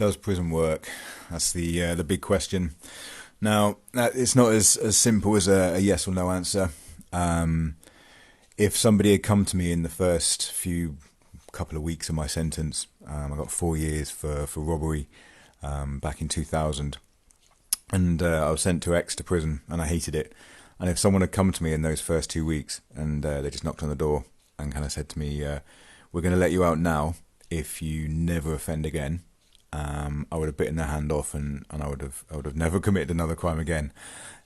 Does prison work? That's the big question. Now, it's not as simple as a yes or no answer. Um, if somebody had come to me in the first few couple of weeks of my sentence, I got 4 years for robbery back in 2000, and I was sent to Exeter prison, and I hated it. And if someone had come to me in those first 2 weeks, and they just knocked on the door and kind of said to me, "We're going to let you out now if you never offend again," I would have bitten their hand off, and I would have never committed another crime again.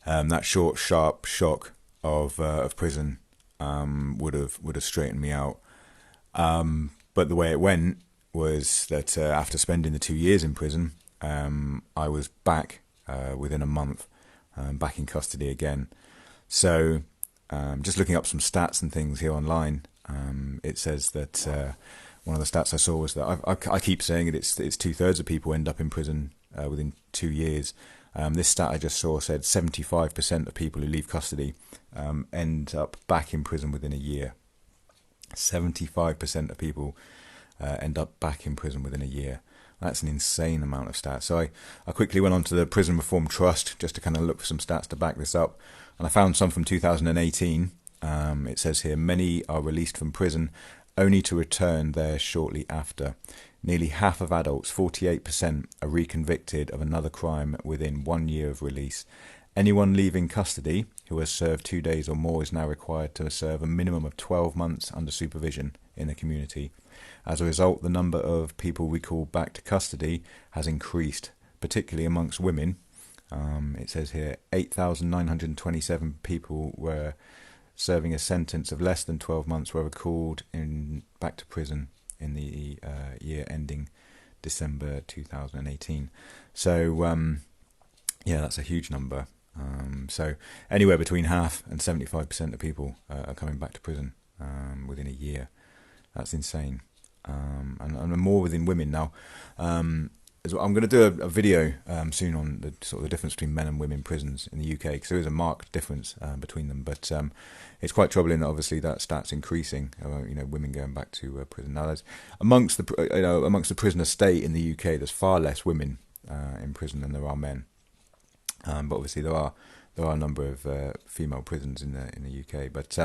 That short, sharp shock of prison would have straightened me out. But the way it went was that after spending the 2 years in prison, I was back within a month, back in custody again. So, just looking up some stats and things here online, it says that one of the stats I saw was that I keep saying it. It's 2/3 of people end up in prison within 2 years. This stat I just saw said 75% of people who leave custody end up back in prison within a year. 75% of people end up back in prison within a year. That's an insane amount of stats. So I quickly went on to the Prison Reform Trust just to kind of look for some stats to back this up. And I found some from 2018. It says here, many are released from prison only to return there shortly after. Nearly half of adults, 48%, are reconvicted of another crime within 1 year of release. Anyone leaving custody who has served 2 days or more is now required to serve a minimum of 12 months under supervision in the community. As a result, the number of people recalled back to custody has increased, particularly amongst women. It says here 8,927 people were serving a sentence of less than 12 months were recalled back to prison in the year ending December 2018. So, yeah, that's a huge number. So anywhere between half and 75% of people are coming back to prison within a year. That's insane. And more within women now. I'm going to do a video soon on the sort of the difference between men and women prisons in the UK, because there is a marked difference between them. But it's quite troubling that obviously that stat's increasing. Women going back to prison now. There's amongst the prison estate in the UK, there's far less women in prison than there are men. But obviously there are a number of female prisons in the UK. But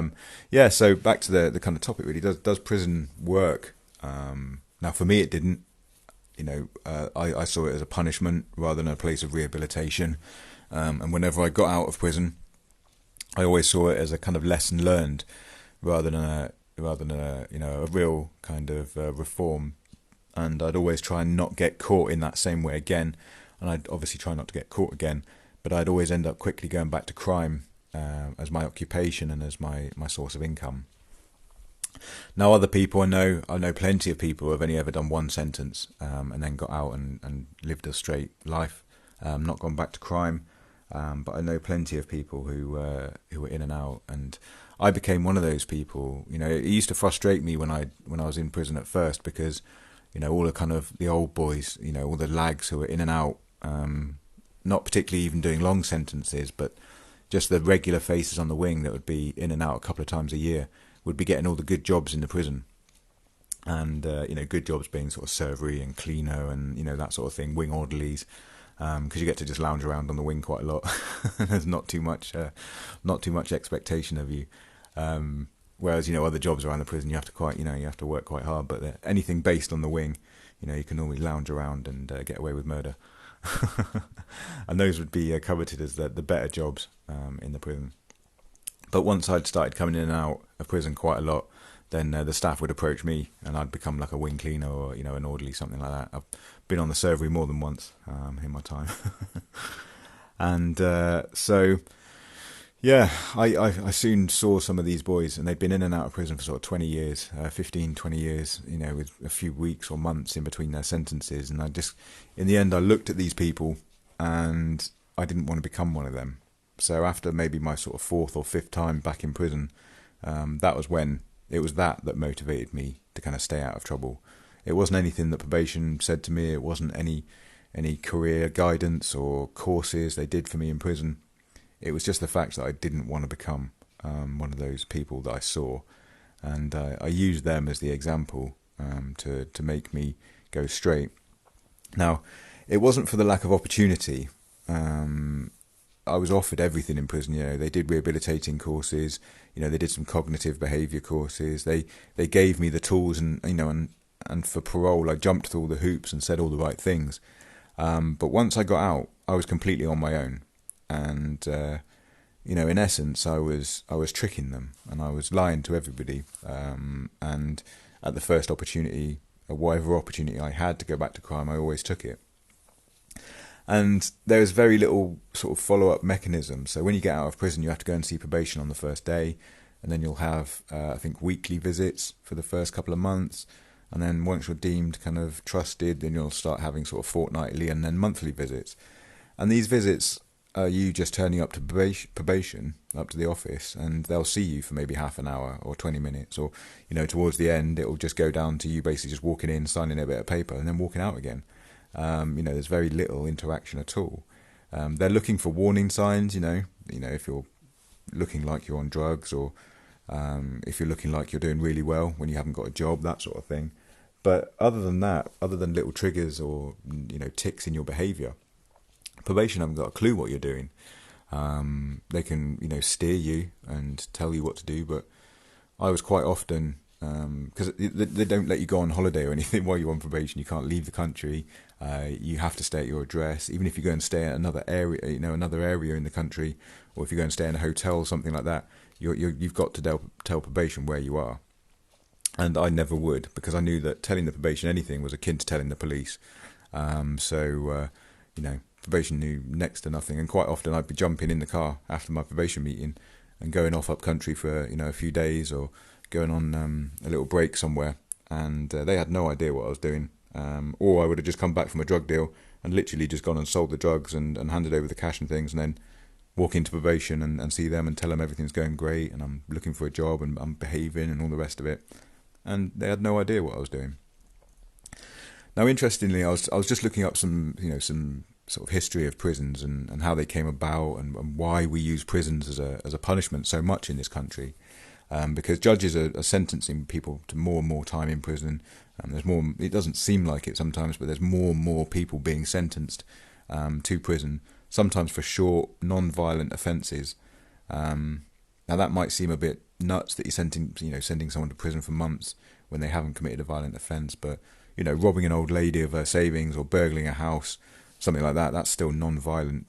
yeah, so back to the kind of topic really. Does prison work? Now for me it didn't. I saw it as a punishment rather than a place of rehabilitation. And whenever I got out of prison, I always saw it as a kind of lesson learned rather than a real kind of reform. And I'd always try and not get caught in that same way again. And I'd obviously try not to get caught again. But I'd always end up quickly going back to crime as my occupation and as my source of income. Now, other people I know plenty of people who have only ever done one sentence and then got out and lived a straight life, not gone back to crime. But I know plenty of people who were in and out, and I became one of those people. It used to frustrate me when I was in prison at first, because all the kind of the old boys, all the lags who were in and out, not particularly even doing long sentences, but just the regular faces on the wing that would be in and out a couple of times a year, would be getting all the good jobs in the prison. And, good jobs being sort of servery and cleaner and, that sort of thing, wing orderlies, because you get to just lounge around on the wing quite a lot. There's not too much expectation of you. Whereas, other jobs around the prison, you have to work quite hard. But anything based on the wing, you can normally lounge around and get away with murder. And those would be coveted as the better jobs in the prison. But once I'd started coming in and out of prison quite a lot, then the staff would approach me, and I'd become like a wing cleaner or an orderly, something like that. I've been on the servery more than once in my time. And so, yeah, I soon saw some of these boys, and they'd been in and out of prison for sort of 20 years, 15, 20 years, with a few weeks or months in between their sentences. And in the end, I looked at these people, and I didn't want to become one of them. So after maybe my sort of fourth or fifth time back in prison, that was when it was that motivated me to kind of stay out of trouble. It wasn't anything that probation said to me. It wasn't any career guidance or courses they did for me in prison. It was just the fact that I didn't want to become one of those people that I saw. And I used them as the example to make me go straight. Now, it wasn't for the lack of opportunity. I was offered everything in prison. They did rehabilitating courses. They did some cognitive behaviour courses. They gave me the tools, and for parole, I jumped through all the hoops and said all the right things. But once I got out, I was completely on my own, and in essence, I was tricking them, and I was lying to everybody. And at the first opportunity, or whatever opportunity I had to go back to crime, I always took it. And there's very little sort of follow-up mechanism. So when you get out of prison, you have to go and see probation on the first day, and then you'll have, I think, weekly visits for the first couple of months. And then once you're deemed kind of trusted, then you'll start having sort of fortnightly and then monthly visits. And these visits are you just turning up to probation, up to the office, and they'll see you for maybe half an hour or 20 minutes. Or, towards the end, it'll just go down to you basically just walking in, signing a bit of paper, and then walking out again. There's very little interaction at all. They're looking for warning signs, if you're looking like you're on drugs, or if you're looking like you're doing really well when you haven't got a job, that sort of thing. But other than that, other than little triggers or, ticks in your behaviour, probation haven't got a clue what you're doing. They can, steer you and tell you what to do, but I was quite often, because they don't let you go on holiday or anything while you're on probation. You can't leave the country. You have to stay at your address, even if you go and stay at another area, another area in the country, or if you go and stay in a hotel or something like that. You've got to tell probation where you are. And I never would, because I knew that telling the probation anything was akin to telling the police. Probation knew next to nothing, and quite often I'd be jumping in the car after my probation meeting and going off up country for a few days, or going on a little break somewhere, and they had no idea what I was doing. Or I would have just come back from a drug deal and literally just gone and sold the drugs and handed over the cash and things, and then walk into probation and see them and tell them everything's going great and I'm looking for a job and I'm behaving and all the rest of it. And they had no idea what I was doing. Now, interestingly, I was just looking up some sort of history of prisons and how they came about, and why we use prisons as a punishment so much in this country. Because judges are sentencing people to more and more time in prison. There's more. It doesn't seem like it sometimes, but there's more and more people being sentenced to prison, sometimes for short, non-violent offences. Now that might seem a bit nuts that you're sending someone to prison for months when they haven't committed a violent offence, but robbing an old lady of her savings or burgling a house, something like that, that's still non-violent,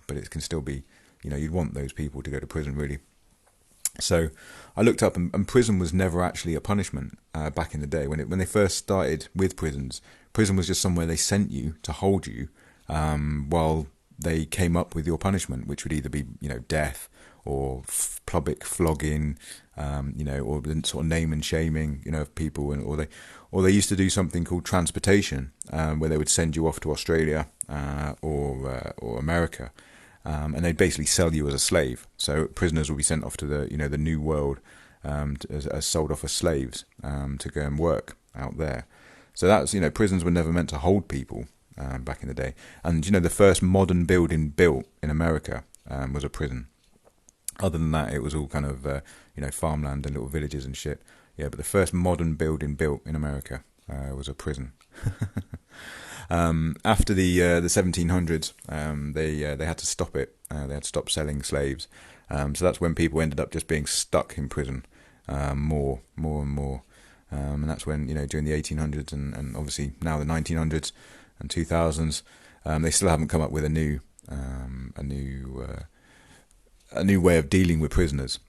but it can still be, you'd want those people to go to prison, really. So I looked up, and prison was never actually a punishment back in the day. When they first started with prisons, prison was just somewhere they sent you to hold you while they came up with your punishment, which would either be death or public flogging, or the sort of name and shaming of people, or they used to do something called transportation, where they would send you off to Australia or America. And they'd basically sell you as a slave. So prisoners would be sent off to the New World as sold off as slaves to go and work out there. So that's prisons were never meant to hold people back in the day. And the first modern building built in America was a prison. Other than that, it was all kind of farmland and little villages and shit. Yeah, but the first modern building built in America was a prison. After the 1700s, they had to stop it. They had to stop selling slaves. So that's when people ended up just being stuck in prison more and more. And that's when during the 1800s and obviously now the 1900s and 2000s, they still haven't come up with a new way of dealing with prisoners.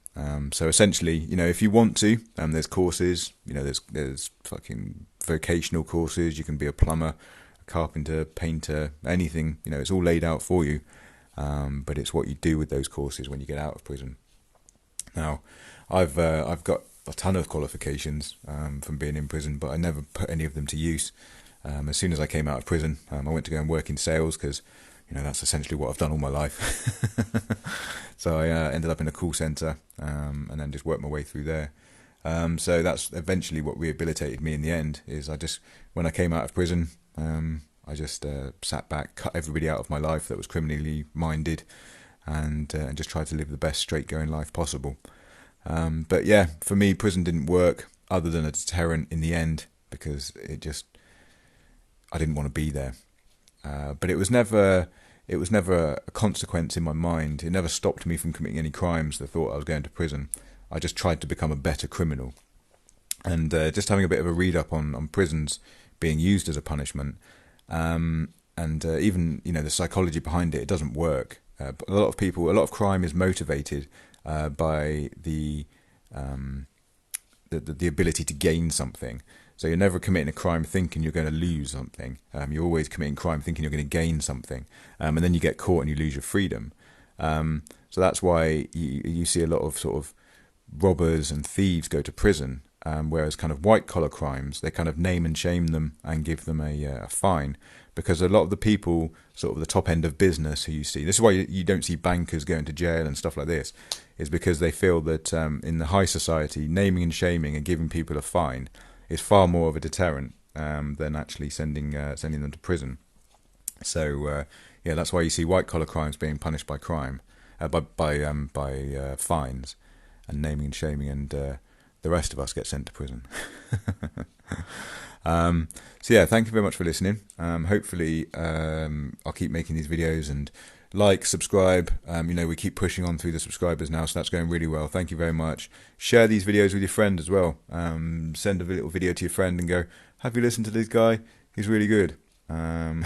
So essentially, if you want to, there's courses. There's fucking vocational courses. You can be a plumber, carpenter, painter, anything. It's all laid out for you, but it's what you do with those courses when you get out of prison. Now, I've got a ton of qualifications from being in prison, but I never put any of them to use. As soon as I came out of prison, I went to go and work in sales because that's essentially what I've done all my life. So I ended up in a call centre and then just worked my way through there. So that's eventually what rehabilitated me in the end. Is when I came out of prison, I just sat back, cut everybody out of my life that was criminally minded, and just tried to live the best straight-going life possible. But yeah, for me, prison didn't work other than a deterrent in the end, because I didn't want to be there. but it was never a consequence in my mind. It never stopped me from committing any crimes. The thought I was going to prison. I just tried to become a better criminal, and just having a bit of a read up on prisons being used as a punishment, and even the psychology behind it. It doesn't work. But a lot of crime is motivated by the ability to gain something. So you're never committing a crime thinking you're going to lose something. You're always committing crime thinking you're going to gain something, and then you get caught and you lose your freedom. So that's why you see a lot of sort of robbers and thieves go to prison, whereas kind of white collar crimes, they kind of name and shame them and give them a fine, because a lot of the people, sort of the top end of business who you see, this is why you don't see bankers going to jail and stuff like this, is because they feel that in the high society, naming and shaming and giving people a fine is far more of a deterrent than actually sending them to prison. So yeah, that's why you see white collar crimes being punished by crime, by fines and naming and shaming, and the rest of us get sent to prison. So yeah, thank you very much for listening. Hopefully I'll keep making these videos, and subscribe. We keep pushing on through the subscribers now, so that's going really well. Thank you very much. Share these videos with your friend as well. Send a little video to your friend and go, have you listened to this guy? He's really good. But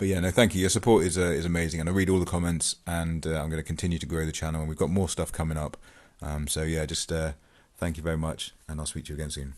yeah, no, thank you. Your support is amazing, and I read all the comments, and I'm going to continue to grow the channel, and we've got more stuff coming up. So yeah, just thank you very much, and I'll speak to you again soon.